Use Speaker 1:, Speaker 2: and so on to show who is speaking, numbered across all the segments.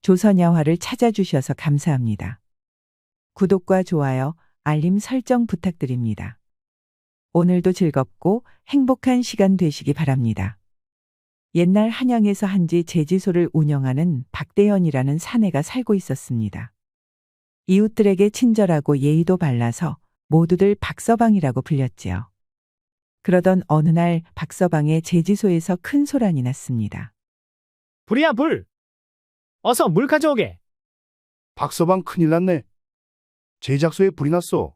Speaker 1: 조선야화를 찾아주셔서 감사합니다. 구독과 좋아요, 알림 설정 부탁드립니다. 오늘도 즐겁고 행복한 시간 되시기 바랍니다. 옛날 한양에서 한지 제지소를 운영하는 박대현이라는 사내가 살고 있었습니다. 이웃들에게 친절하고 예의도 발라서 모두들 박서방이라고 불렸지요. 그러던 어느 날 박서방의 제지소에서 큰 소란이 났습니다.
Speaker 2: 불이야 불! 어서 물 가져오게!
Speaker 3: 박서방 큰일 났네. 제작소에 불이 났어.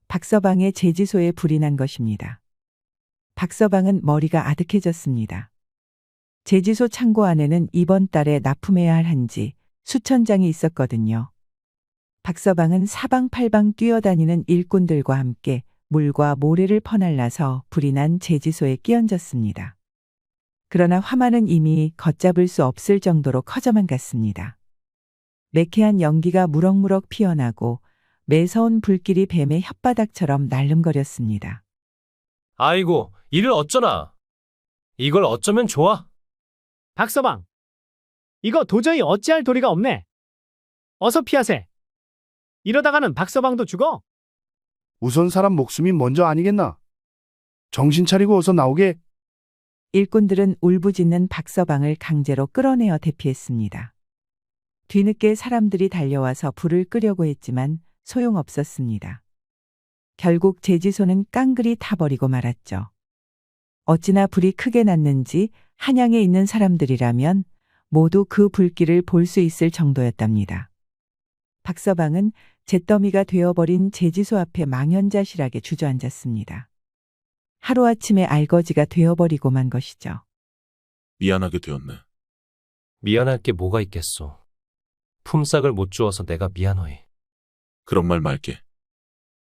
Speaker 1: 박서방의 제지소에 불이 난 것입니다. 박서방은 머리가 아득해졌습니다. 제지소 창고 안에는 이번 달에 납품해야 할 한지 수천 장이 있었거든요. 박서방은 사방팔방 뛰어다니는 일꾼들과 함께 물과 모래를 퍼날라서 불이 난 제지소에 끼얹었습니다. 그러나 화만은 이미 걷잡을 수 없을 정도로 커져만 갔습니다. 매캐한 연기가 무럭무럭 피어나고 매서운 불길이 뱀의 혓바닥처럼 날름거렸습니다.
Speaker 4: 아이고, 이를 어쩌나. 이걸 어쩌면 좋아?
Speaker 2: 박서방! 이거 도저히 어찌할 도리가 없네. 어서 피하세. 이러다가는 박서방도 죽어.
Speaker 3: 우선 사람 목숨이 먼저 아니겠나. 정신 차리고 어서 나오게.
Speaker 1: 일꾼들은 울부짖는 박서방을 강제로 끌어내어 대피했습니다. 뒤늦게 사람들이 달려와서 불을 끄려고 했지만 소용없었습니다. 결국 제지소는 깡그리 타버리고 말았죠. 어찌나 불이 크게 났는지 한양에 있는 사람들이라면 모두 그 불길을 볼 수 있을 정도였답니다. 박서방은 잿더미가 되어버린 제지소 앞에 망연자실하게 주저앉았습니다. 하루아침에 알거지가 되어버리고 만 것이죠.
Speaker 5: 미안하게 되었네.
Speaker 4: 미안할 게 뭐가 있겠소. 품삯을 못 주어서 내가 미안하이.
Speaker 5: 그런 말 말게.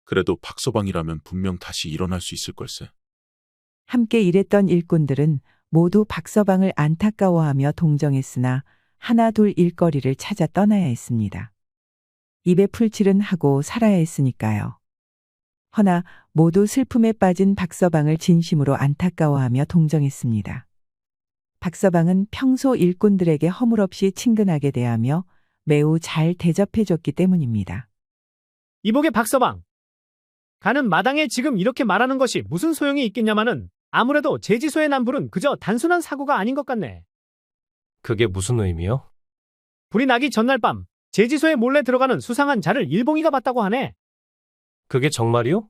Speaker 5: 그래도 박서방이라면 분명 다시 일어날 수 있을 걸세.
Speaker 1: 함께 일했던 일꾼들은 모두 박서방을 안타까워하며 동정했으나 하나 둘 일거리를 찾아 떠나야 했습니다. 입에 풀칠은 하고 살아야 했으니까요. 허나 모두 슬픔에 빠진 박서방을 진심으로 안타까워하며 동정했습니다. 박서방은 평소 일꾼들에게 허물없이 친근하게 대하며 매우 잘 대접해줬기 때문입니다.
Speaker 2: 이보게 박서방! 가는 마당에 지금 이렇게 말하는 것이 무슨 소용이 있겠냐마는 아무래도 제지소의 난 불은 그저 단순한 사고가 아닌 것 같네.
Speaker 4: 그게 무슨 의미요?
Speaker 2: 불이 나기 전날 밤 제지소에 몰래 들어가는 수상한 자를 일봉이가 봤다고 하네.
Speaker 4: 그게 정말이요?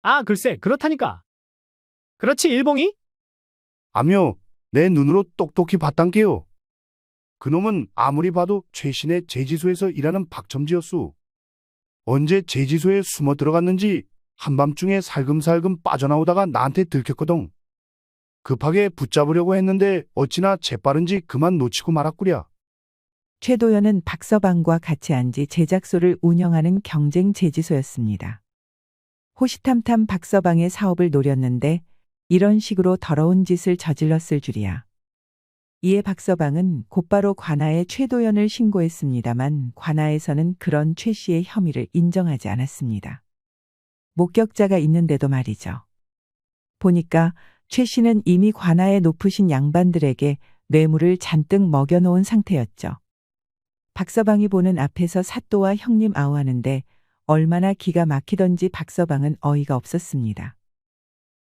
Speaker 2: 아 글쎄 그렇다니까. 그렇지 일봉이?
Speaker 3: 암요, 내 눈으로 똑똑히 봤단게요. 그놈은 아무리 봐도 최신의 제지소에서 일하는 박첨지였수. 언제 제지소에 숨어 들어갔는지 한밤중에 살금살금 빠져나오다가 나한테 들켰거든. 급하게 붙잡으려고 했는데 어찌나 재빠른지 그만 놓치고 말았구려.
Speaker 1: 최도연은 박서방과 같이 앉이 제작소를 운영하는 경쟁 제지소였습니다. 호시탐탐 박서방의 사업을 노렸는데 이런 식으로 더러운 짓을 저질렀을 줄이야. 이에 박서방은 곧바로 관아에 최도연을 신고했습니다만 관아에서는 그런 최 씨의 혐의를 인정하지 않았습니다. 목격자가 있는데도 말이죠. 보니까 최 씨는 이미 관아에 높으신 양반들에게 뇌물을 잔뜩 먹여놓은 상태였죠. 박서방이 보는 앞에서 사또와 형님 아우하는데 얼마나 기가 막히던지 박서방은 어이가 없었습니다.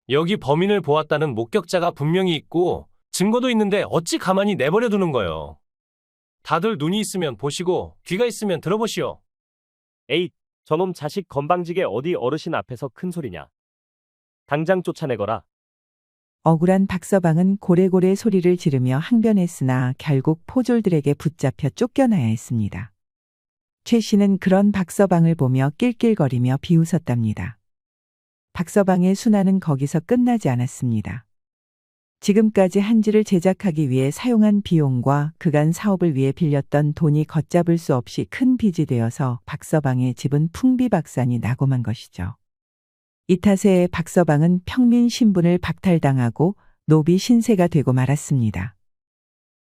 Speaker 4: 여기 범인을 보았다는 목격자가 분명히 있고 증거도 있는데 어찌 가만히 내버려 두는 거요. 다들 눈이 있으면 보시고 귀가 있으면 들어보시오.
Speaker 6: 에잇, 저놈 자식 건방지게 어디 어르신 앞에서 큰 소리냐. 당장 쫓아내거라.
Speaker 1: 억울한 박서방은 고래고래 소리를 지르며 항변했으나 결국 포졸들에게 붙잡혀 쫓겨나야 했습니다. 최 씨는 그런 박서방을 보며 낄낄거리며 비웃었답니다. 박서방의 순환은 거기서 끝나지 않았습니다. 지금까지 한지를 제작하기 위해 사용한 비용과 그간 사업을 위해 빌렸던 돈이 걷잡을 수 없이 큰 빚이 되어서 박서방의 집은 풍비박산이 나고 만 것이죠. 이 탓에 박서방은 평민 신분을 박탈당하고 노비 신세가 되고 말았습니다.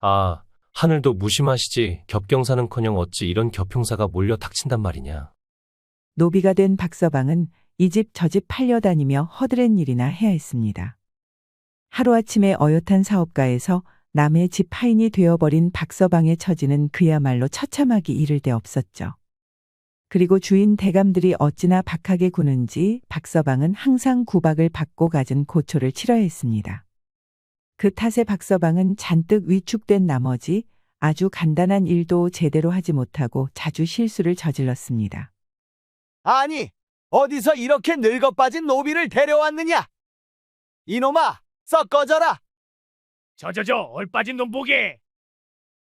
Speaker 4: 아, 하늘도 무심하시지. 겹경사는커녕 어찌 이런 겹형사가 몰려 닥친단 말이냐.
Speaker 1: 노비가 된 박서방은 이 집 저 집 팔려다니며 허드렛 일이나 해야 했습니다. 하루아침에 어엿한 사업가에서 남의 집 하인이 되어버린 박서방의 처지는 그야말로 처참하기 이를 데 없었죠. 그리고 주인 대감들이 어찌나 박하게 구는지 박서방은 항상 구박을 받고 갖은 고초를 치러야 했습니다. 그 탓에 박서방은 잔뜩 위축된 나머지 아주 간단한 일도 제대로 하지 못하고 자주 실수를 저질렀습니다.
Speaker 7: 아니, 어디서 이렇게 늙어 빠진 노비를 데려왔느냐? 이놈아, 썩 꺼져라!
Speaker 8: 저저저 얼빠진 놈 보게.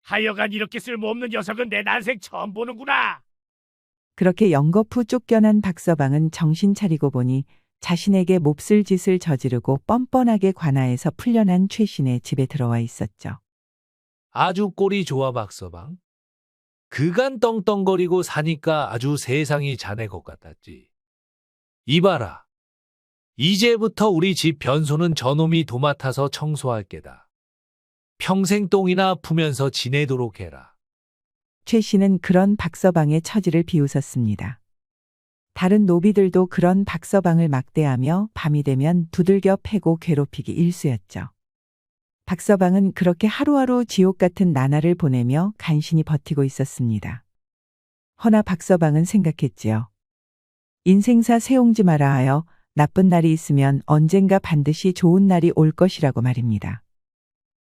Speaker 8: 하여간 이렇게 쓸모없는 녀석은 내 난생 처음 보는구나.
Speaker 1: 그렇게 연거푸 쫓겨난 박서방은 정신 차리고 보니 자신에게 몹쓸 짓을 저지르고 뻔뻔하게 관아에서 풀려난 최신의 집에 들어와 있었죠.
Speaker 9: 아주 꼴이 좋아 박서방. 그간 떵떵거리고 사니까 아주 세상이 자네 것 같았지. 이봐라. 이제부터 우리 집 변소는 저놈이 도맡아서 청소할 게다. 평생 똥이나 푸면서 지내도록 해라.
Speaker 1: 최 씨는 그런 박서방의 처지를 비웃었습니다. 다른 노비들도 그런 박서방을 막대하며 밤이 되면 두들겨 패고 괴롭히기 일쑤였죠. 박서방은 그렇게 하루하루 지옥 같은 나날을 보내며 간신히 버티고 있었습니다. 허나 박서방은 생각했지요. 인생사 세옹지 마라 하여 나쁜 날이 있으면 언젠가 반드시 좋은 날이 올 것이라고 말입니다.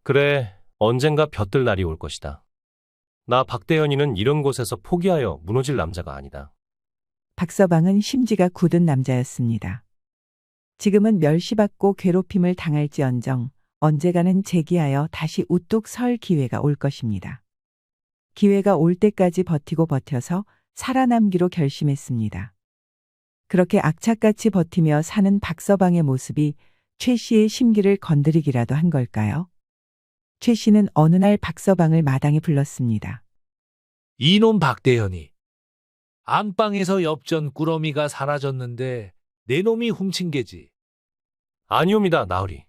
Speaker 4: 그래, 언젠가 볕들 날이 올 것이다. 나 박대현이는 이런 곳에서 포기하여 무너질 남자가 아니다.
Speaker 1: 박서방은 심지가 굳은 남자였습니다. 지금은 멸시받고 괴롭힘을 당할지언정 언젠가는 재기하여 다시 우뚝 설 기회가 올 것입니다. 기회가 올 때까지 버티고 버텨서 살아남기로 결심했습니다. 그렇게 악착같이 버티며 사는 박서방의 모습이 최 씨의 심기를 건드리기라도 한 걸까요? 최 씨는 어느 날 박서방을 마당에 불렀습니다.
Speaker 9: 이놈 박대현이. 안방에서 엽전 꾸러미가 사라졌는데 내 놈이 훔친 게지.
Speaker 4: 아니옵니다, 나으리.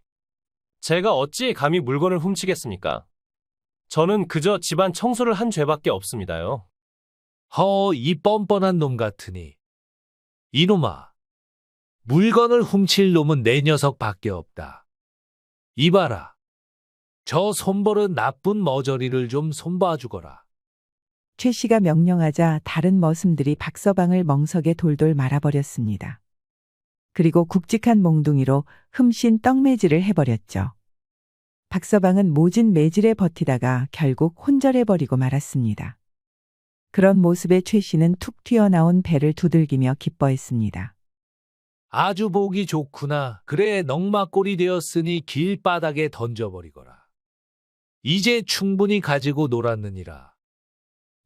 Speaker 4: 제가 어찌 감히 물건을 훔치겠습니까? 저는 그저 집안 청소를 한 죄밖에 없습니다요.
Speaker 9: 이 뻔뻔한 놈 같으니. 이놈아. 물건을 훔칠 놈은 내 녀석밖에 없다. 이봐라. 저 손버릇 나쁜 머저리를 좀 손봐주거라.
Speaker 1: 최 씨가 명령하자 다른 머슴들이 박서방을 멍석에 돌돌 말아버렸습니다. 그리고 굵직한 몽둥이로 흠씬 떡매질을 해버렸죠. 박서방은 모진 매질에 버티다가 결국 혼절해버리고 말았습니다. 그런 모습에 최 씨는 툭 튀어나온 배를 두들기며 기뻐했습니다.
Speaker 9: 아주 보기 좋구나. 그래 넝마꼴이 되었으니 길바닥에 던져버리거라. 이제 충분히 가지고 놀았느니라.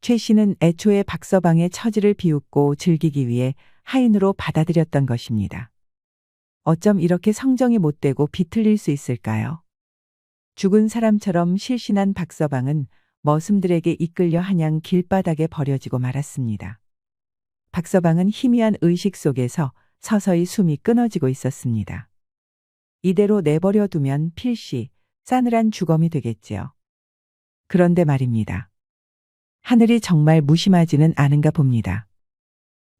Speaker 1: 최 씨는 애초에 박서방의 처지를 비웃고 즐기기 위해 하인으로 받아들였던 것입니다. 어쩜 이렇게 성정이 못되고 비틀릴 수 있을까요? 죽은 사람처럼 실신한 박서방은 머슴들에게 이끌려 한양 길바닥에 버려지고 말았습니다. 박서방은 희미한 의식 속에서 서서히 숨이 끊어지고 있었습니다. 이대로 내버려 두면 필시 싸늘한 주검이 되겠지요. 그런데 말입니다. 하늘이 정말 무심하지는 않은가 봅니다.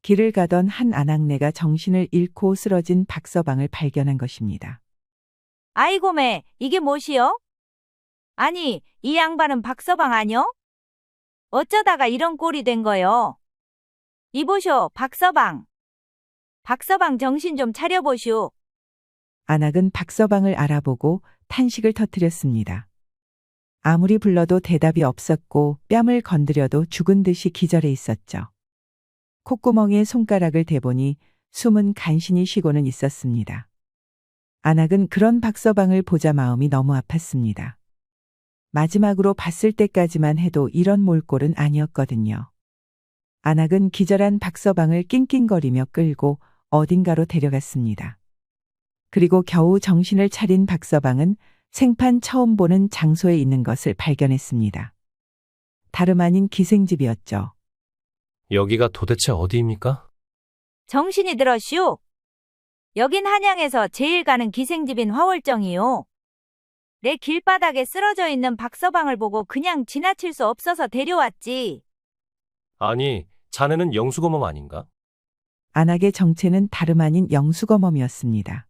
Speaker 1: 길을 가던 한 아낙네가 정신을 잃고 쓰러진 박서방을 발견한 것입니다.
Speaker 10: 아이고매, 이게 뭐시여? 아니, 이 양반은 박서방 아니여? 어쩌다가 이런 꼴이 된 거요? 이보쇼, 박서방. 박서방 정신 좀 차려보쇼.
Speaker 1: 아낙은 박서방을 알아보고 탄식을 터뜨렸습니다. 아무리 불러도 대답이 없었고 뺨을 건드려도 죽은 듯이 기절해 있었죠. 콧구멍에 손가락을 대보니 숨은 간신히 쉬고는 있었습니다. 아낙은 그런 박서방을 보자 마음이 너무 아팠습니다. 마지막으로 봤을 때까지만 해도 이런 몰골은 아니었거든요. 아낙은 기절한 박서방을 낑낑거리며 끌고 어딘가로 데려갔습니다. 그리고 겨우 정신을 차린 박서방은 생판 처음 보는 장소에 있는 것을 발견했습니다. 다름 아닌 기생집이었죠.
Speaker 4: 여기가 도대체 어디입니까?
Speaker 10: 정신이 들었슈. 여긴 한양에서 제일 가는 기생집인 화월정이요. 내 길바닥에 쓰러져 있는 박서방을 보고 그냥 지나칠 수 없어서 데려왔지.
Speaker 4: 아니, 자네는 영수검엄 아닌가?
Speaker 1: 안악의 정체는 다름 아닌 영수검엄이었습니다.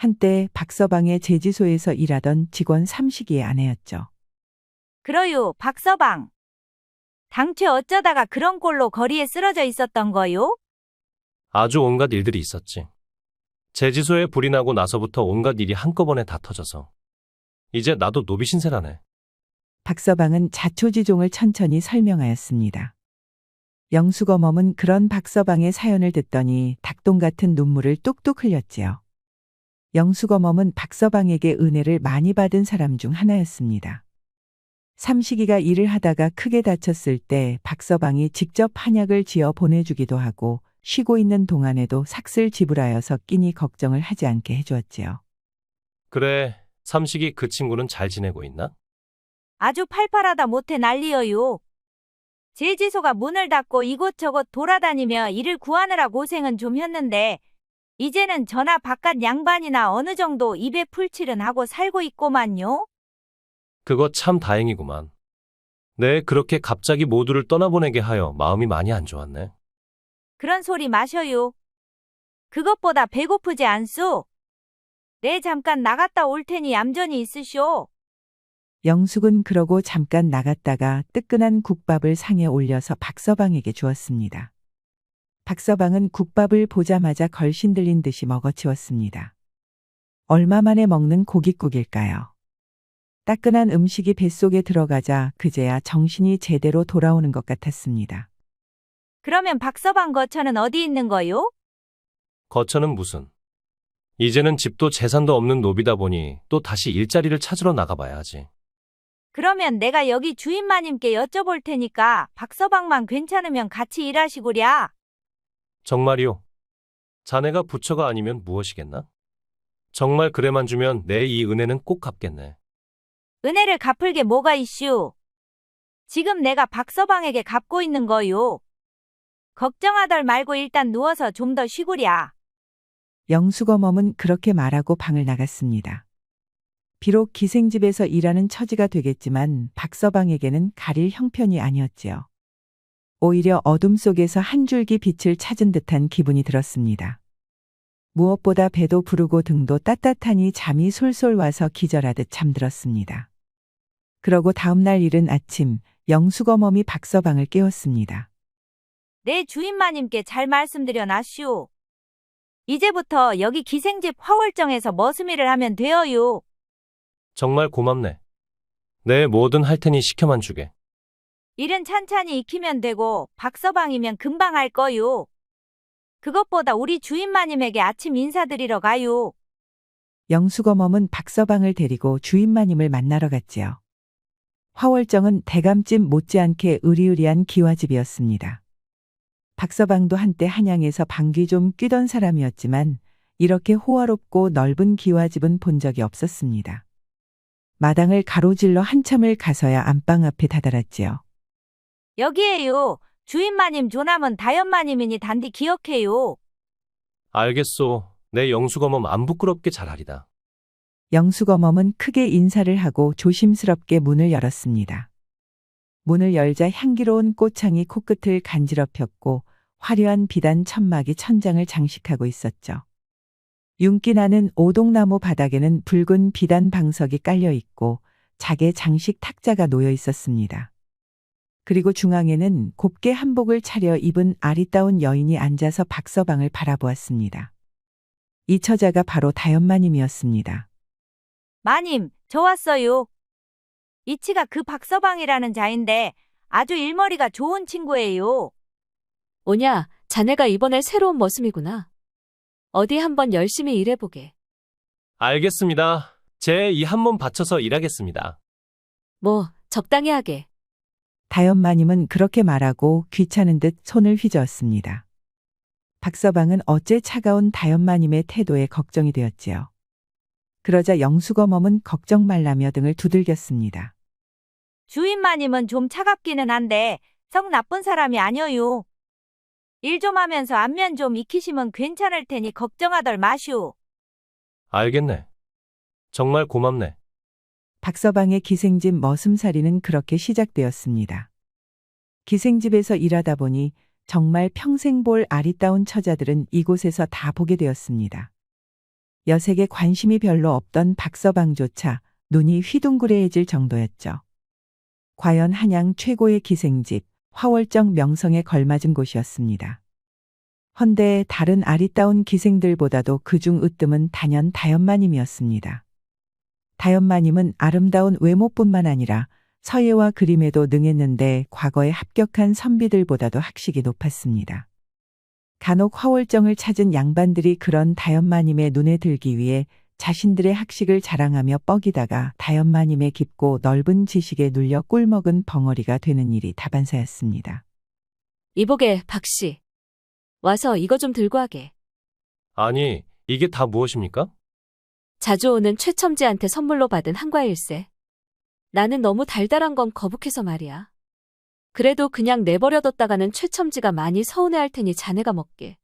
Speaker 1: 한때 박서방의 제지소에서 일하던 직원 삼식이의 아내였죠.
Speaker 10: 그러요, 박서방. 당최 어쩌다가 그런 꼴로 거리에 쓰러져 있었던 거요?
Speaker 4: 아주 온갖 일들이 있었지. 제지소에 불이 나고 나서부터 온갖 일이 한꺼번에 다 터져서. 이제 나도 노비 신세라네.
Speaker 1: 박서방은 자초지종을 천천히 설명하였습니다. 영숙어멈은 그런 박서방의 사연을 듣더니 닭똥 같은 눈물을 뚝뚝 흘렸지요. 영숙어멈은 박서방에게 은혜를 많이 받은 사람 중 하나였습니다. 삼식이가 일을 하다가 크게 다쳤을 때 박서방이 직접 한약을 지어 보내주기도 하고 쉬고 있는 동안에도 삭슬 지불하여서 끼니 걱정을 하지 않게 해주었지요.
Speaker 4: 그래, 삼식이 그 친구는 잘 지내고 있나?
Speaker 10: 아주 팔팔하다 못해 난리여요. 제지소가 문을 닫고 이곳저곳 돌아다니며 일을 구하느라 고생은 좀 했는데 이제는 전화 바깥 양반이나 어느 정도 입에 풀칠은 하고 살고 있고만요.
Speaker 4: 그거 참 다행이구만. 네, 그렇게 갑자기 모두를 떠나보내게 하여 마음이 많이 안 좋았네.
Speaker 10: 그런 소리 마셔요. 그것보다 배고프지 않소? 네, 잠깐 나갔다 올 테니 얌전히 있으쇼.
Speaker 1: 영숙은 그러고 잠깐 나갔다가 뜨끈한 국밥을 상에 올려서 박서방에게 주었습니다. 박서방은 국밥을 보자마자 걸신 들린 듯이 먹어치웠습니다. 얼마 만에 먹는 고깃국일까요? 따끈한 음식이 뱃속에 들어가자 그제야 정신이 제대로 돌아오는 것 같았습니다.
Speaker 10: 그러면 박서방 거처는 어디 있는 거요?
Speaker 4: 거처는 무슨. 이제는 집도 재산도 없는 노비다 보니 또 다시 일자리를 찾으러 나가봐야지.
Speaker 10: 그러면 내가 여기 주인마님께 여쭤볼 테니까 박서방만 괜찮으면 같이 일하시구랴.
Speaker 4: 정말이요? 자네가 부처가 아니면 무엇이겠나? 정말 그래만 주면 내 이 은혜는 꼭 갚겠네.
Speaker 10: 은혜를 갚을 게 뭐가 있슈? 지금 내가 박서방에게 갚고 있는 거요. 걱정하덜 말고 일단 누워서 좀 더 쉬구랴.
Speaker 1: 영숙어멈은 그렇게 말하고 방을 나갔습니다. 비록 기생집에서 일하는 처지가 되겠지만 박서방에게는 가릴 형편이 아니었지요. 오히려 어둠 속에서 한 줄기 빛을 찾은 듯한 기분이 들었습니다. 무엇보다 배도 부르고 등도 따뜻하니 잠이 솔솔 와서 기절하듯 잠들었습니다. 그러고 다음날 이른 아침 영숙어멈이 박서방을 깨웠습니다.
Speaker 10: 내 주인마님께 잘 말씀드려 놨슈. 이제부터 여기 기생집 화월정에서 머슴일을 하면 되어요.
Speaker 4: 정말 고맙네. 내 뭐든 할 테니 시켜만 주게.
Speaker 10: 일은 찬찬히 익히면 되고 박서방이면 금방 할 거요. 그것보다 우리 주인마님에게 아침 인사드리러 가요.
Speaker 1: 영숙어멈은 박서방을 데리고 주인마님을 만나러 갔지요. 화월정은 대감집 못지않게 으리으리한 기와집이었습니다. 박서방도 한때 한양에서 방귀 좀 뀌던 사람이었지만 이렇게 호화롭고 넓은 기와집은 본 적이 없었습니다. 마당을 가로질러 한참을 가서야 안방 앞에 다다랐지요.
Speaker 10: 여기에요. 주인마님 조남은 다연마님이니 단디 기억해요.
Speaker 4: 알겠소. 내 영숙어멈 안 부끄럽게 잘하리다.
Speaker 1: 영숙어멈은 크게 인사를 하고 조심스럽게 문을 열었습니다. 문을 열자 향기로운 꽃향이 코끝을 간지럽혔고 화려한 비단 천막이 천장을 장식하고 있었죠. 윤기 나는 오동나무 바닥에는 붉은 비단 방석이 깔려 있고 작의 장식 탁자가 놓여 있었습니다. 그리고 중앙에는 곱게 한복을 차려 입은 아리따운 여인이 앉아서 박서방을 바라보았습니다. 이 처자가 바로 다연마님이었습니다.
Speaker 10: 마님, 저 왔어요. 이치가 그 박서방이라는 자인데 아주 일머리가 좋은 친구예요.
Speaker 11: 오냐, 자네가 이번에 새로운 머슴이구나. 어디 한번 열심히 일해보게.
Speaker 4: 알겠습니다. 제 이 한 몸 바쳐서 일하겠습니다.
Speaker 11: 뭐, 적당히 하게.
Speaker 1: 다연마님은 그렇게 말하고 귀찮은 듯 손을 휘저었습니다. 박서방은 어째 차가운 다연마님의 태도에 걱정이 되었지요. 그러자 영숙어멈은 걱정 말라며 등을 두들겼습니다.
Speaker 10: 주인마님은 좀 차갑기는 한데 성 나쁜 사람이 아니어요. 일 좀 하면서 안면 좀 익히시면 괜찮을 테니 걱정하덜 마시오.
Speaker 4: 알겠네. 정말 고맙네.
Speaker 1: 박서방의 기생집 머슴살이는 그렇게 시작되었습니다. 기생집에서 일하다 보니 정말 평생 볼 아리따운 처자들은 이곳에서 다 보게 되었습니다. 여색에 관심이 별로 없던 박서방조차 눈이 휘둥그레해질 정도였죠. 과연 한양 최고의 기생집, 화월정 명성에 걸맞은 곳이었습니다. 헌데 다른 아리따운 기생들보다도 그중 으뜸은 단연 다연마님이었습니다. 다연마님은 아름다운 외모뿐만 아니라 서예와 그림에도 능했는데 과거에 합격한 선비들보다도 학식이 높았습니다. 간혹 화월정을 찾은 양반들이 그런 다연마님의 눈에 들기 위해 자신들의 학식을 자랑하며 뻐기다가 다연마님의 깊고 넓은 지식에 눌려 꿀먹은 벙어리가 되는 일이 다반사였습니다.
Speaker 11: 이보게, 박씨. 와서 이거 좀 들고 하게.
Speaker 4: 아니, 이게 다 무엇입니까?
Speaker 11: 자주 오는 최첨지한테 선물로 받은 한과일세. 나는 너무 달달한 건 거북해서 말이야. 그래도 그냥 내버려뒀다가는 최첨지가 많이 서운해할 테니 자네가 먹게.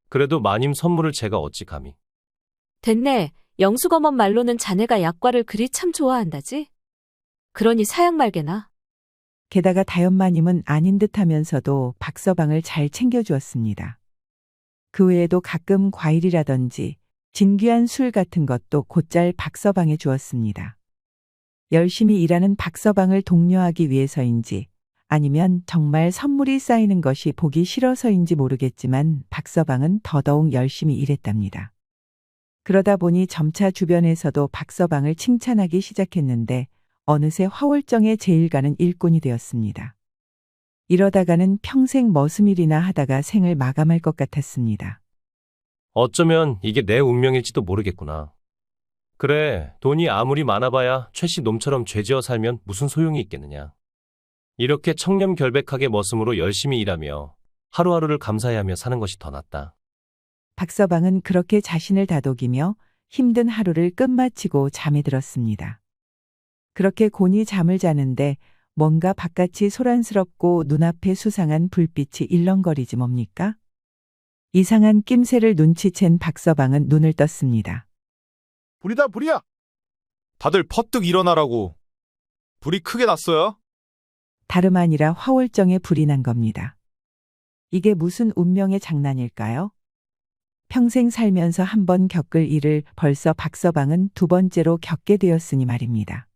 Speaker 4: 그래도 마님 선물을 제가 어찌 감히.
Speaker 11: 됐네. 영숙어멈 말로는 자네가 약과를 그리 참 좋아한다지? 그러니 사양 말게나.
Speaker 1: 게다가 다연마님은 아닌 듯하면서도 박서방을 잘 챙겨주었습니다. 그 외에도 가끔 과일이라든지 진귀한 술 같은 것도 곧잘 박서방에 주었습니다. 열심히 일하는 박서방을 독려하기 위해서인지 아니면 정말 선물이 쌓이는 것이 보기 싫어서인지 모르겠지만 박서방은 더더욱 열심히 일했답니다. 그러다 보니 점차 주변에서도 박서방을 칭찬하기 시작했는데 어느새 화월정의 제일가는 일꾼이 되었습니다. 이러다가는 평생 머슴일이나 하다가 생을 마감할 것 같았습니다.
Speaker 4: 어쩌면 이게 내 운명일지도 모르겠구나. 그래, 돈이 아무리 많아봐야 최씨 놈처럼 죄지어 살면 무슨 소용이 있겠느냐. 이렇게 청렴결백하게 머슴으로 열심히 일하며 하루하루를 감사해하며 사는 것이 더 낫다.
Speaker 1: 박서방은 그렇게 자신을 다독이며 힘든 하루를 끝마치고 잠에 들었습니다. 그렇게 곤히 잠을 자는데 뭔가 바깥이 소란스럽고 눈앞에 수상한 불빛이 일렁거리지 뭡니까? 이상한 낌새를 눈치챈 박서방은 눈을 떴습니다.
Speaker 12: 불이다, 불이야! 다들 퍼뜩 일어나라고. 불이 크게 났어요?
Speaker 1: 다름 아니라 화월정에 불이 난 겁니다. 이게 무슨 운명의 장난일까요? 평생 살면서 한 번 겪을 일을 벌써 박서방은 두 번째로 겪게 되었으니 말입니다.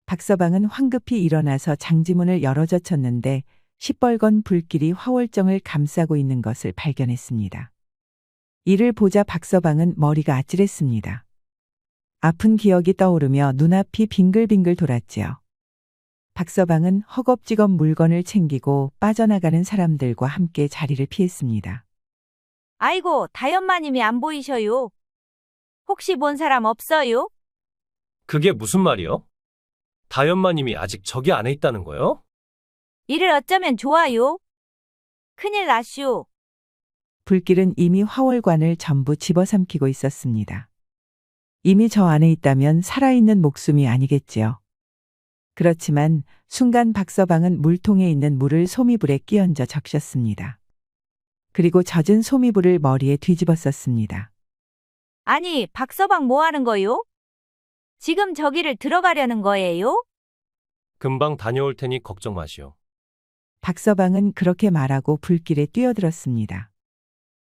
Speaker 1: 박서방은 황급히 일어나서 장지문을 열어젖혔는데 시뻘건 불길이 화월정을 감싸고 있는 것을 발견했습니다. 이를 보자 박서방은 머리가 아찔했습니다. 아픈 기억이 떠오르며 눈앞이 빙글빙글 돌았지요. 박서방은 허겁지겁 물건을 챙기고 빠져나가는 사람들과 함께 자리를 피했습니다.
Speaker 10: 아이고, 다연마님이 안 보이셔요. 혹시 본 사람 없어요?
Speaker 4: 그게 무슨 말이요? 다연마님이 아직 저기 안에 있다는 거요?
Speaker 10: 이를 어쩌면 좋아요? 큰일 났슈.
Speaker 1: 불길은 이미 화월관을 전부 집어삼키고 있었습니다. 이미 저 안에 있다면 살아있는 목숨이 아니겠지요. 그렇지만 순간 박서방은 물통에 있는 물을 소미불에 끼얹어 적셨습니다. 그리고 젖은 소미불을 머리에 뒤집었었습니다.
Speaker 10: 아니, 박서방 뭐 하는 거요? 지금 저기를 들어가려는 거예요?
Speaker 4: 금방 다녀올 테니 걱정 마시오.
Speaker 1: 박서방은 그렇게 말하고 불길에 뛰어들었습니다.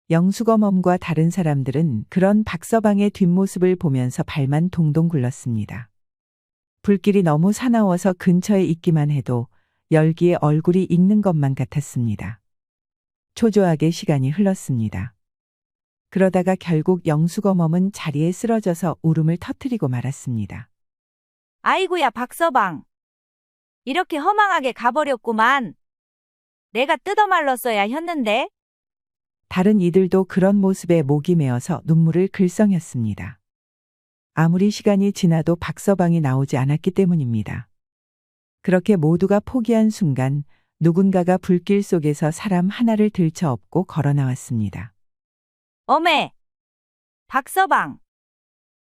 Speaker 1: 영숙어멈과 다른 사람들은 그런 박서방의 뒷모습을 보면서 발만 동동 굴렀습니다. 불길이 너무 사나워서 근처에 있기만 해도 열기에 얼굴이 익는 것만 같았습니다. 초조하게 시간이 흘렀습니다. 그러다가 결국 영숙어멈은 자리에 쓰러져서 울음을 터뜨리고 말았습니다.
Speaker 10: 아이고야, 박서방. 이렇게 허망하게 가버렸구만. 내가 뜯어말랐어야 했는데.
Speaker 1: 다른 이들도 그런 모습에 목이 메어서 눈물을 글썽였습니다. 아무리 시간이 지나도 박서방이 나오지 않았기 때문입니다. 그렇게 모두가 포기한 순간 누군가가 불길 속에서 사람 하나를 들쳐업고 걸어 나왔습니다.
Speaker 10: 어메! 박서방.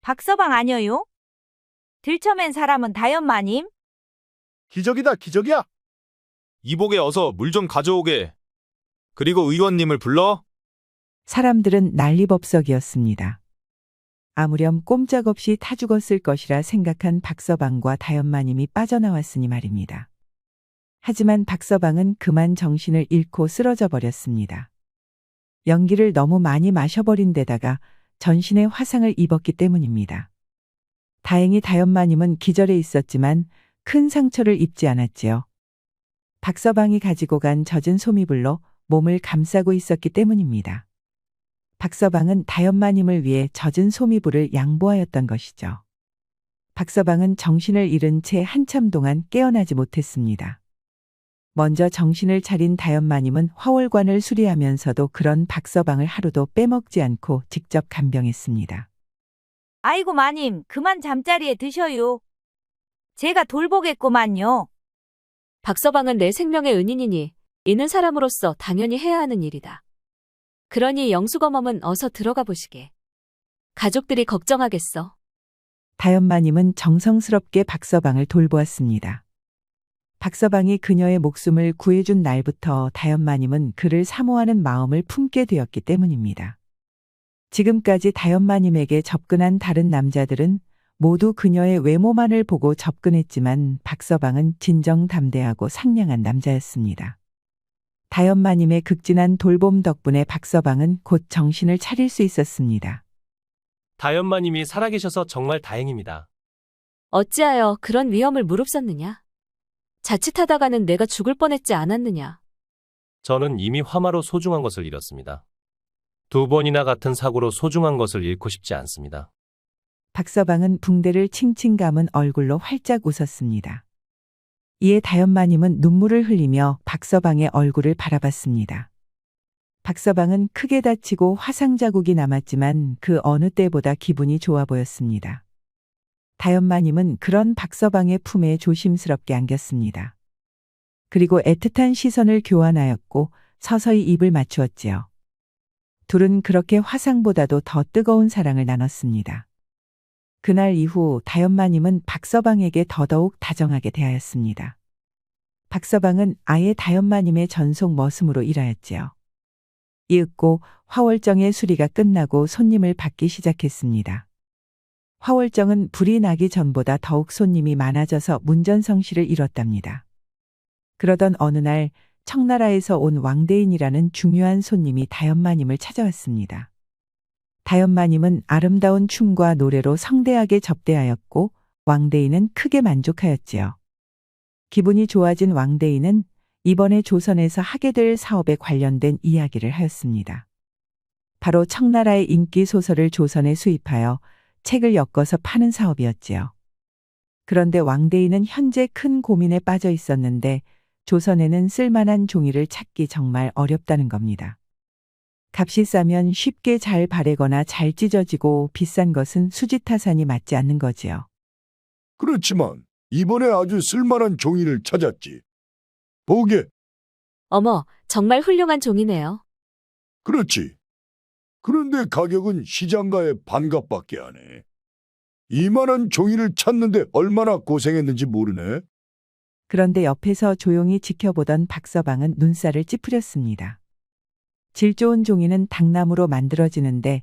Speaker 10: 박서방 아니어요? 들쳐맨 사람은 다연마님?
Speaker 12: 기적이다, 기적이야! 이복에 어서 물 좀 가져오게. 그리고 의원님을 불러?
Speaker 1: 사람들은 난리법석이었습니다. 아무렴 꼼짝없이 타 죽었을 것이라 생각한 박서방과 다연마님이 빠져나왔으니 말입니다. 하지만 박서방은 그만 정신을 잃고 쓰러져 버렸습니다. 연기를 너무 많이 마셔버린 데다가 전신에 화상을 입었기 때문입니다. 다행히 다연마님은 기절해 있었지만 큰 상처를 입지 않았지요. 박서방이 가지고 간 젖은 소미불로 몸을 감싸고 있었기 때문입니다. 박서방은 다연마님을 위해 젖은 소미불을 양보하였던 것이죠. 박서방은 정신을 잃은 채 한참 동안 깨어나지 못했습니다. 먼저 정신을 차린 다연마님은 화월관을 수리하면서도 그런 박서방을 하루도 빼먹지 않고 직접 간병했습니다.
Speaker 10: 아이고 마님, 그만 잠자리에 드셔요. 제가 돌보겠구만요.
Speaker 11: 박서방은 내 생명의 은인이니 있는 사람으로서 당연히 해야 하는 일이다. 그러니 영수검엄은 어서 들어가 보시게. 가족들이 걱정하겠어.
Speaker 1: 다연마님은 정성스럽게 박서방을 돌보았습니다. 박서방이 그녀의 목숨을 구해준 날부터 다연마님은 그를 사모하는 마음을 품게 되었기 때문입니다. 지금까지 다연마님에게 접근한 다른 남자들은 모두 그녀의 외모만을 보고 접근했지만 박서방은 진정담대하고 상냥한 남자였습니다. 다연마님의 극진한 돌봄 덕분에 박서방은 곧 정신을 차릴 수 있었습니다.
Speaker 4: 다연마님이 살아계셔서 정말 다행입니다.
Speaker 11: 어찌하여 그런 위험을 무릅썼느냐? 자칫하다가는 내가 죽을 뻔했지 않았느냐?
Speaker 4: 저는 이미 화마로 소중한 것을 잃었습니다. 2번이나 같은 사고로 소중한 것을 잃고 싶지 않습니다.
Speaker 1: 박서방은 붕대를 칭칭 감은 얼굴로 활짝 웃었습니다. 이에 다연마님은 눈물을 흘리며 박서방의 얼굴을 바라봤습니다. 박서방은 크게 다치고 화상 자국이 남았지만 그 어느 때보다 기분이 좋아 보였습니다. 다연마님은 그런 박서방의 품에 조심스럽게 안겼습니다. 그리고 애틋한 시선을 교환하였고 서서히 입을 맞추었지요. 둘은 그렇게 화상보다도 더 뜨거운 사랑을 나눴습니다. 그날 이후 다연마님은 박서방에게 더더욱 다정하게 대하였습니다. 박서방은 아예 다연마님의 전속 머슴으로 일하였지요. 이윽고 화월정의 수리가 끝나고 손님을 받기 시작했습니다. 화월정은 불이 나기 전보다 더욱 손님이 많아져서 문전성시를 이뤘답니다. 그러던 어느 날 청나라에서 온 왕대인이라는 중요한 손님이 다연마님을 찾아왔습니다. 다연마님은 아름다운 춤과 노래로 성대하게 접대하였고 왕대인은 크게 만족하였지요. 기분이 좋아진 왕대인은 이번에 조선에서 하게 될 사업에 관련된 이야기를 하였습니다. 바로 청나라의 인기 소설을 조선에 수입하여 책을 엮어서 파는 사업이었지요. 그런데 왕대인은 현재 큰 고민에 빠져 있었는데 조선에는 쓸만한 종이를 찾기 정말 어렵다는 겁니다. 값이 싸면 쉽게 잘 바래거나 잘 찢어지고 비싼 것은 수지타산이 맞지 않는 거지요.
Speaker 3: 그렇지만 이번에 아주 쓸만한 종이를 찾았지. 보게.
Speaker 11: 어머, 정말 훌륭한 종이네요.
Speaker 3: 그렇지. 그런데 가격은 시장가의 반값밖에 안 해. 이만한 종이를 찾는데 얼마나 고생했는지 모르네.
Speaker 1: 그런데 옆에서 조용히 지켜보던 박서방은 눈살을 찌푸렸습니다. 질 좋은 종이는 닭나무로 만들어지는데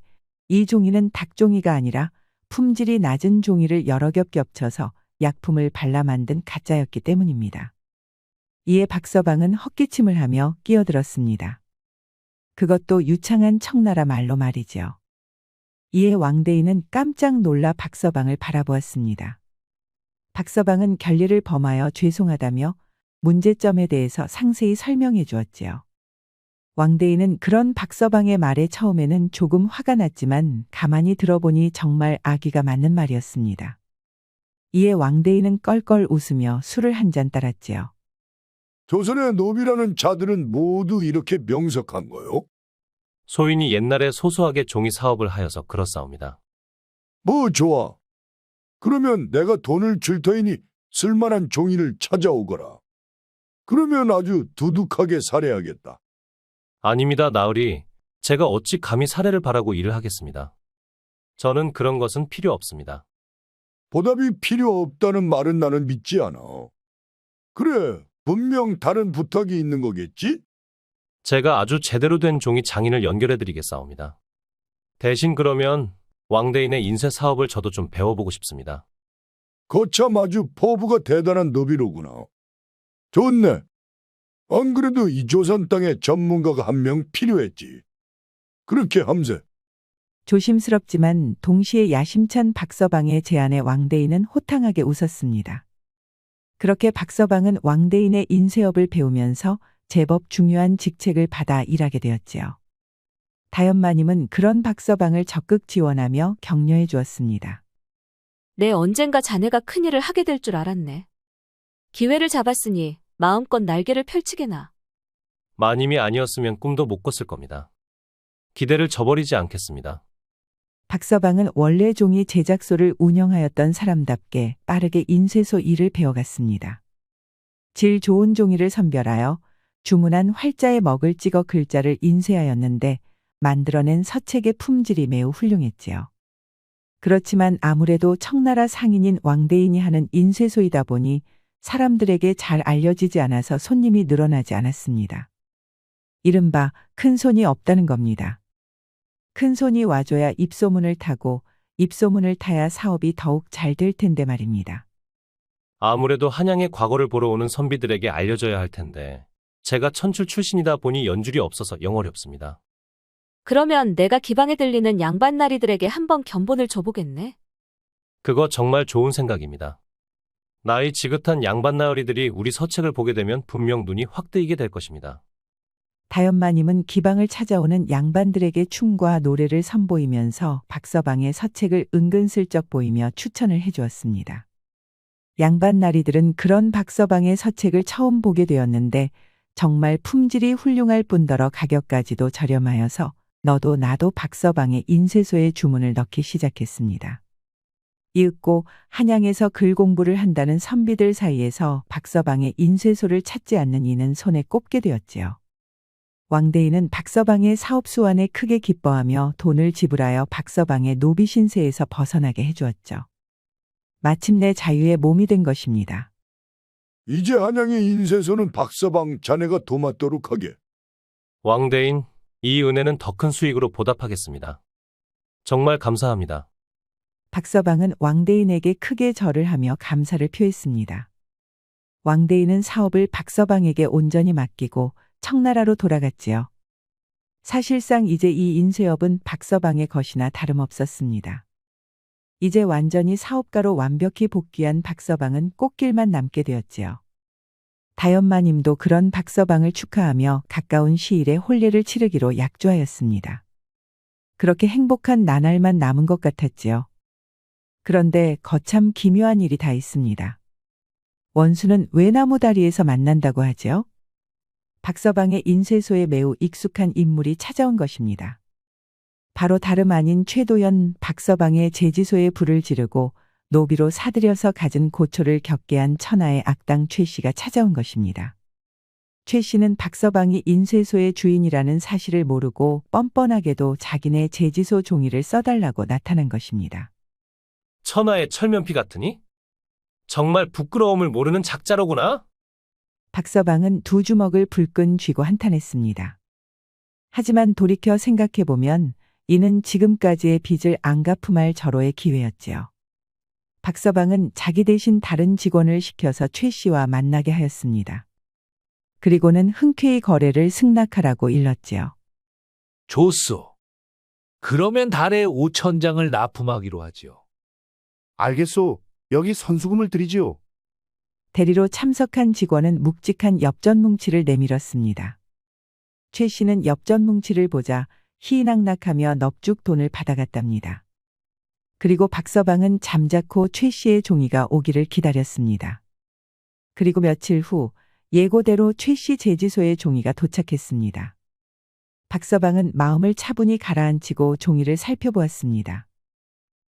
Speaker 1: 이 종이는 닭종이가 아니라 품질이 낮은 종이를 여러 겹 겹쳐서 약품을 발라 만든 가짜였기 때문입니다. 이에 박서방은 헛기침을 하며 끼어들었습니다. 그것도 유창한 청나라 말로 말이죠. 이에 왕대인은 깜짝 놀라 박서방을 바라보았습니다. 박서방은 결례를 범하여 죄송하다며 문제점에 대해서 상세히 설명해 주었지요. 왕대인은 그런 박서방의 말에 처음에는 조금 화가 났지만 가만히 들어보니 정말 아기가 맞는 말이었습니다. 이에 왕대인은 껄껄 웃으며 술을 한 잔 따랐지요.
Speaker 3: 조선의 노비라는 자들은 모두 이렇게 명석한 거요?
Speaker 4: 소인이 옛날에 소소하게 종이 사업을 하여서 그렇사옵니다.
Speaker 3: 뭐 좋아. 그러면 내가 돈을 줄 터이니 쓸만한 종이를 찾아오거라. 그러면 아주 두둑하게 살해하겠다.
Speaker 4: 아닙니다, 나으리. 제가 어찌 감히 사례를 바라고 일을 하겠습니다. 저는 그런 것은 필요 없습니다.
Speaker 3: 보답이 필요 없다는 말은 나는 믿지 않아. 그래, 분명 다른 부탁이 있는 거겠지?
Speaker 4: 제가 아주 제대로 된 종이 장인을 연결해드리겠사옵니다. 대신 그러면 왕대인의 인쇄 사업을 저도 좀 배워보고 싶습니다.
Speaker 3: 거참 아주 포부가 대단한 노비로구나. 좋네. 안 그래도 이 조선 땅에 전문가가 한 명 필요했지. 그렇게 함세.
Speaker 1: 조심스럽지만 동시에 야심찬 박서방의 제안에 왕대인은 호탕하게 웃었습니다. 그렇게 박서방은 왕대인의 인쇄업을 배우면서 제법 중요한 직책을 받아 일하게 되었지요. 다연마님은 그런 박서방을 적극 지원하며 격려해 주었습니다.
Speaker 11: 내 언젠가 자네가 큰일을 하게 될 줄 알았네. 기회를 잡았으니 마음껏 날개를 펼치게나.
Speaker 4: 마님이 아니었으면 꿈도 못 꿨을 겁니다. 기대를 저버리지 않겠습니다.
Speaker 1: 박서방은 원래 종이 제작소를 운영하였던 사람답게 빠르게 인쇄소 일을 배워갔습니다. 질 좋은 종이를 선별하여 주문한 활자에 먹을 찍어 글자를 인쇄하였는데 만들어낸 서책의 품질이 매우 훌륭했지요. 그렇지만 아무래도 청나라 상인인 왕대인이 하는 인쇄소이다 보니 사람들에게 잘 알려지지 않아서 손님이 늘어나지 않았습니다. 이른바 큰 손이 없다는 겁니다. 큰 손이 와줘야 입소문을 타고 입소문을 타야 사업이 더욱 잘 될 텐데 말입니다.
Speaker 4: 아무래도 한양의 과거를 보러 오는 선비들에게 알려져야 할 텐데 제가 천출 출신이다 보니 연줄이 없어서 영 어렵습니다.
Speaker 11: 그러면 내가 기방에 들리는 양반나리들에게 한번 견본을 줘보겠네.
Speaker 4: 그거 정말 좋은 생각입니다. 나이 지긋한 양반나으리들이 우리 서책을 보게 되면 분명 눈이 확 뜨이게 될 것입니다.
Speaker 1: 다연마님은 기방을 찾아오는 양반들에게 춤과 노래를 선보이면서 박서방의 서책을 은근슬쩍 보이며 추천을 해주었습니다. 양반나리들은 그런 박서방의 서책을 처음 보게 되었는데 정말 품질이 훌륭할 뿐더러 가격까지도 저렴하여서 너도 나도 박서방의 인쇄소에 주문을 넣기 시작했습니다. 이윽고 한양에서 글 공부를 한다는 선비들 사이에서 박서방의 인쇄소를 찾지 않는 이는 손에 꼽게 되었지요. 왕대인은 박서방의 사업 수완에 크게 기뻐하며 돈을 지불하여 박서방의 노비 신세에서 벗어나게 해주었죠. 마침내 자유의 몸이 된 것입니다.
Speaker 3: 이제 한양의 인쇄소는 박서방 자네가 도맡도록 하게.
Speaker 4: 왕대인, 이 은혜는 더 큰 수익으로 보답하겠습니다. 정말 감사합니다.
Speaker 1: 박서방은 왕대인에게 크게 절을 하며 감사를 표했습니다. 왕대인은 사업을 박서방에게 온전히 맡기고 청나라로 돌아갔지요. 사실상 이제 이 인쇄업은 박서방의 것이나 다름없었습니다. 이제 완전히 사업가로 완벽히 복귀한 박서방은 꽃길만 남게 되었지요. 다연마님도 그런 박서방을 축하하며 가까운 시일에 혼례를 치르기로 약조하였습니다. 그렇게 행복한 나날만 남은 것 같았지요. 그런데 거참 기묘한 일이 다 있습니다. 원수는 외나무 다리에서 만난다고 하지요. 박서방의 인쇄소에 매우 익숙한 인물이 찾아온 것입니다. 바로 다름 아닌 최도연 박서방의 제지소에 불을 지르고 노비로 사들여서 갖은 고초를 겪게 한 천하의 악당 최 씨가 찾아온 것입니다. 최 씨는 박서방이 인쇄소의 주인이라는 사실을 모르고 뻔뻔하게도 자기네 제지소 종이를 써달라고 나타난 것입니다.
Speaker 4: 천하의 철면피 같으니? 정말 부끄러움을 모르는 작자로구나?
Speaker 1: 박서방은 두 주먹을 불끈 쥐고 한탄했습니다. 하지만 돌이켜 생각해보면 이는 지금까지의 빚을 안 갚음할 절호의 기회였지요. 박서방은 자기 대신 다른 직원을 시켜서 최 씨와 만나게 하였습니다. 그리고는 흔쾌히 거래를 승낙하라고 일렀지요.
Speaker 9: 좋소. 그러면 달에 5,000장을 납품하기로 하지요.
Speaker 13: 알겠소. 여기 선수금을 드리지요.
Speaker 1: 대리로 참석한 직원은 묵직한 엽전 뭉치를 내밀었습니다. 최 씨는 엽전 뭉치를 보자 희낙낙하며 넙죽 돈을 받아갔답니다. 그리고 박서방은 잠자코 최 씨의 종이가 오기를 기다렸습니다. 그리고 며칠 후 예고대로 최 씨 제지소의 종이가 도착했습니다. 박서방은 마음을 차분히 가라앉히고 종이를 살펴보았습니다.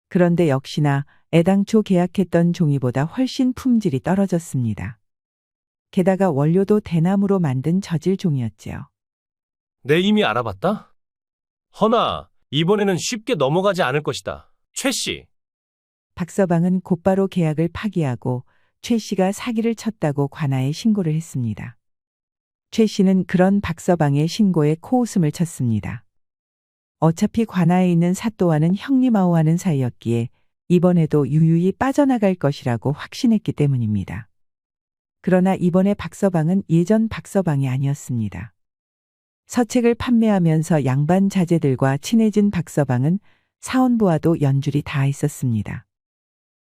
Speaker 1: 그런데 역시나 애당초 계약했던 종이보다 훨씬 품질이 떨어졌습니다. 게다가 원료도 대나무로 만든 저질 종이었지요.
Speaker 4: 내 이미 알아봤다? 허나 이번에는 쉽게 넘어가지 않을 것이다. 최 씨.
Speaker 1: 박서방은 곧바로 계약을 파기하고 최 씨가 사기를 쳤다고 관아에 신고를 했습니다. 최 씨는 그런 박서방의 신고에 코웃음을 쳤습니다. 어차피 관아에 있는 사또와는 형님아우하는 사이였기에 이번에도 유유히 빠져나갈 것이라고 확신했기 때문입니다. 그러나 이번에 박서방은 예전 박서방이 아니었습니다. 서책을 판매하면서 양반 자제들과 친해진 박서방은 사원부와도 연줄이 다 있었습니다.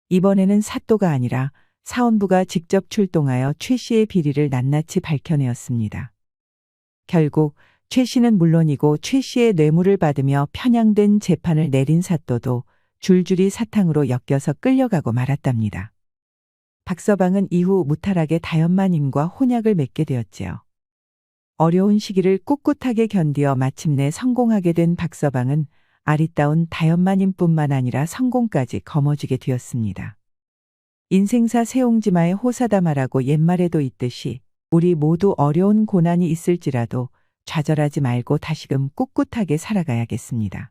Speaker 1: 이번에는 사또가 아니라 사원부가 직접 출동하여 최 씨의 비리를 낱낱이 밝혀내었습니다. 결국 최 씨는 물론이고 최 씨의 뇌물을 받으며 편향된 재판을 내린 사또도 줄줄이 사탕으로 엮여서 끌려가고 말았답니다. 박서방은 이후 무탈하게 다연마님과 혼약을 맺게 되었지요. 어려운 시기를 꿋꿋하게 견디어 마침내 성공하게 된 박서방은 아리따운 다연마님뿐만 아니라 성공까지 거머쥐게 되었습니다. 인생사 세옹지마의 호사다마라고 옛말에도 있듯이 우리 모두 어려운 고난이 있을지라도 좌절하지 말고 다시금 꿋꿋하게 살아가야겠습니다.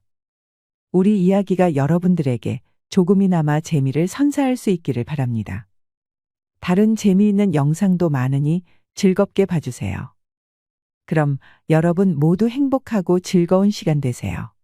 Speaker 1: 우리 이야기가 여러분들에게 조금이나마 재미를 선사할 수 있기를 바랍니다. 다른 재미있는 영상도 많으니 즐겁게 봐주세요. 그럼 여러분 모두 행복하고 즐거운 시간 되세요.